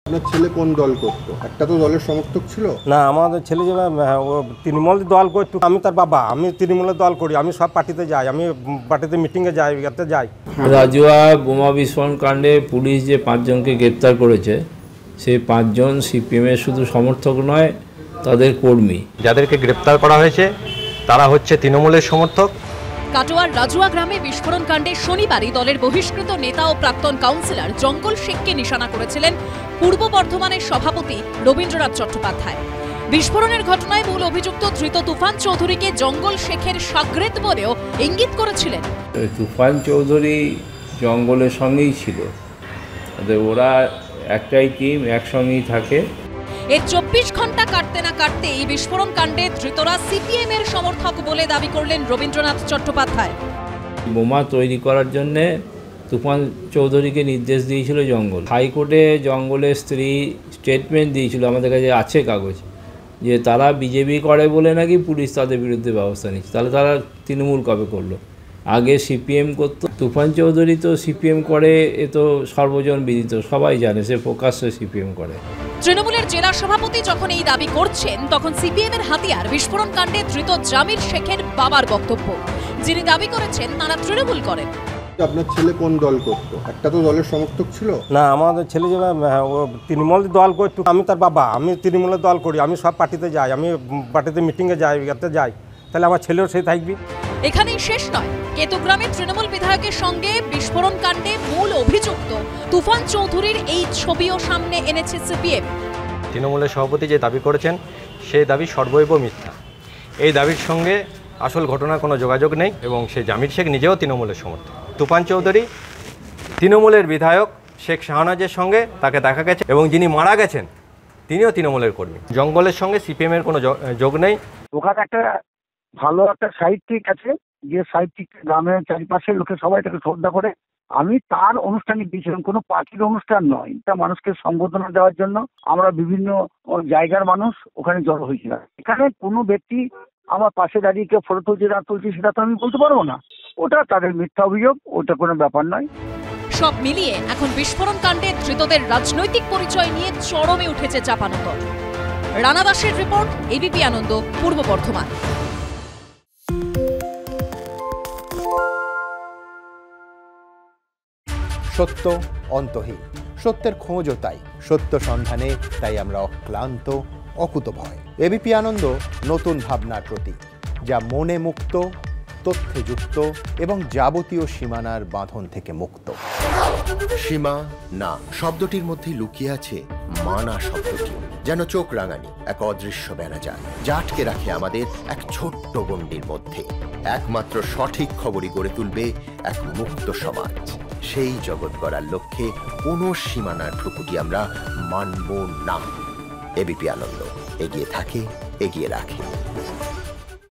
আপনার ছেলে কোন দল করতো? একটা তো দলের সমর্থক ছিল না। আমাদের ছেলে যে ও তৃণমূল দল করতো, আমি তার বাবা, আমি তৃণমূলের দল করি, আমি সব পার্টিতে যাই, আমি পার্টিতে মিটিংয়ে যাই, ইয়াতে যাই। রাজুয়া বোমা বিস্ফোরণ কাণ্ডে পুলিশ যে 5 জনকে গ্রেপ্তার করেছে, সেই 5 জন সিপিএমের শুধু সমর্থক নয়, তাদের কর্মী। যাদেরকে গ্রেপ্তার করা হয়েছে তারা হচ্ছে তৃণমূলের সমর্থক। কাটোয়ার রাজুয়া গ্রামে বিস্ফোরণ কাণ্ডে শনিবারই দলের বহিষ্কৃত নেতা ও প্রাক্তন কাউন্সিলর জঙ্গল শেখকে নিশানা করেছিলেন পূর্ব বর্ধমানের সভাপতি রবীন্দ্রনাথ চট্টোপাধ্যায়। বিস্ফোরণের ঘটনায় মূল অভিযুক্ত ধৃত তুফান চৌধুরীকে জঙ্গল শেখের সাগরেদ বলেও ইঙ্গিত করেছিলেন। তুফান চৌধুরী জঙ্গলের সঙ্গেই ছিল, ওরা একটাই টিম, একসঙ্গেই থাকে। এর 24 ঘন্টা কাটতে না কাটতে এই বিস্ফোরণ কাণ্ডে ধৃতরা সিপিএম এর সমর্থক বলে দাবি করলেন রবীন্দ্রনাথ চট্টোপাধ্যায়। বোমা তৈরি করার জন্যে তুফান চৌধুরীকে নির্দেশ দিয়েছিল জঙ্গল। হাইকোর্টে জঙ্গলের স্ত্রী স্টেটমেন্ট দিয়েছিল, আমাদের কাছে আছে কাগজ, যে তারা বিজেপি করে বলে নাকি পুলিশ তাদের বিরুদ্ধে ব্যবস্থা নিচ্ছে। তাহলে তারা তৃণমূল কবে করলো? আগে সিপিএম করতো। তুফান চৌধুরী তো সিপিএম করে, এ তো সর্বজন বিদিত, সবাই জানে সে প্রকাশ্যে সিপিএম করে। তৃণমূলের জেলা সভাপতি যখন এই দাবি করছেন, তখন সিপিএম এর হাতিয়ার বিস্ফোরণ কাণ্ডে ধৃত জামির শেখের বাবার বক্তব্য, যিনি দাবি করেছেন তারা তৃণমূল করেন। আপনার ছেলে কোন দল করতো? একটা তো দলের সমর্থক ছিল না। আমাদের ছেলে যে ও তৃণমূল দল করতো, আমি তার বাবা, আমি তৃণমূলের দল করি, আমি সব পার্টিতে যাই, আমি পার্টিতে মিটিংয়ে যাই, ইয়াতে যাই। তাহলে আমার ছেলেও সেই থাকবি। এখানেই শেষ নয়, কেতুগ্রামে তৃণমূল বিধায়কের সঙ্গে বিস্ফোরণ কাণ্ডে মূল অভিযুক্ত তুফান চৌধুরীর এই ছবিও সামনে এনেছে সিপিএম। তৃণমূলের সভাপতি যে দাবি করেছেন সেই দাবি সর্বৈব মিথ্যা। এই দাবির সঙ্গে আসল ঘটনার কোনো যোগাযোগ নেই এবং সেই জামির শেখ নিজেও তৃণমূলের সমর্থক। তুফান চৌধুরী তৃণমূলের বিধায়ক শেখ শাহনাজের সঙ্গে তাকে দেখা গেছে এবং যিনি মারা গেছেন তিনিও তৃণমূলের কর্মী। জঙ্গলের সঙ্গে সিপিএমের কোনো যোগ নেই। ওখানে একটা ভালো একটা সাহিত্যিক আছে, যে সাহিত্যিক গ্রামের চারিপাশের লোকে সবাই তাকে শ্রদ্ধা করে। আমি তার অনুষ্ঠানে গিয়েছিলাম, কোনো পার্টির অনুষ্ঠান নয়, এটা মানুষকে সম্বোধনা দেওয়ার জন্য আমরা বিভিন্ন জায়গার মানুষ ওখানে জড়ো হয়েছিলাম। এখানে কোনো ব্যক্তি আমার পাশে দাঁড়িয়ে কেউ ফটো তুলছে না তুলছে সেটা তো আমি বলতে পারবো না, ওটা তাদের মিথ্যা অভিযোগ, ওটা কোনো ব্যাপার নয়। সব মিলিয়ে এখন বিস্ফোরণ কাণ্ডে ধৃতদের রাজনৈতিক পরিচয় নিয়ে চরমে উঠেছে চাপানোতর। রানা দাসের রিপোর্ট, এবিপি আনন্দ, পূর্ব বর্ধমান। সত্য অন্তহীন, সত্যের খোঁজও তাই, সত্য সন্ধানে তাই আমরা অক্লান্ত, অকুতভয়। এবিপি আনন্দ নতুন ভাবনার প্রতীক, যা মনে মুক্ত, তথ্যে যুক্ত এবং যাবতীয় সীমানার বাঁধন থেকে মুক্ত। সীমা না শব্দটির মধ্যে লুকিয়ে আছে মানা শব্দটি, যেন চোখ রাঙানি এক অদৃশ্য বেড়াজাল, যা আটকে রাখে আমাদের এক ছোট্ট গণ্ডির মধ্যে। একমাত্র সঠিক খবরই গড়ে তুলবে এক মুক্ত সমাজ। সেই জগৎ গড়ার লক্ষ্যে কোনো সীমানার ঠুকুটি আমরা মানব না। এবিপি আনন্দ এগিয়ে থাকে, এগিয়ে রাখে।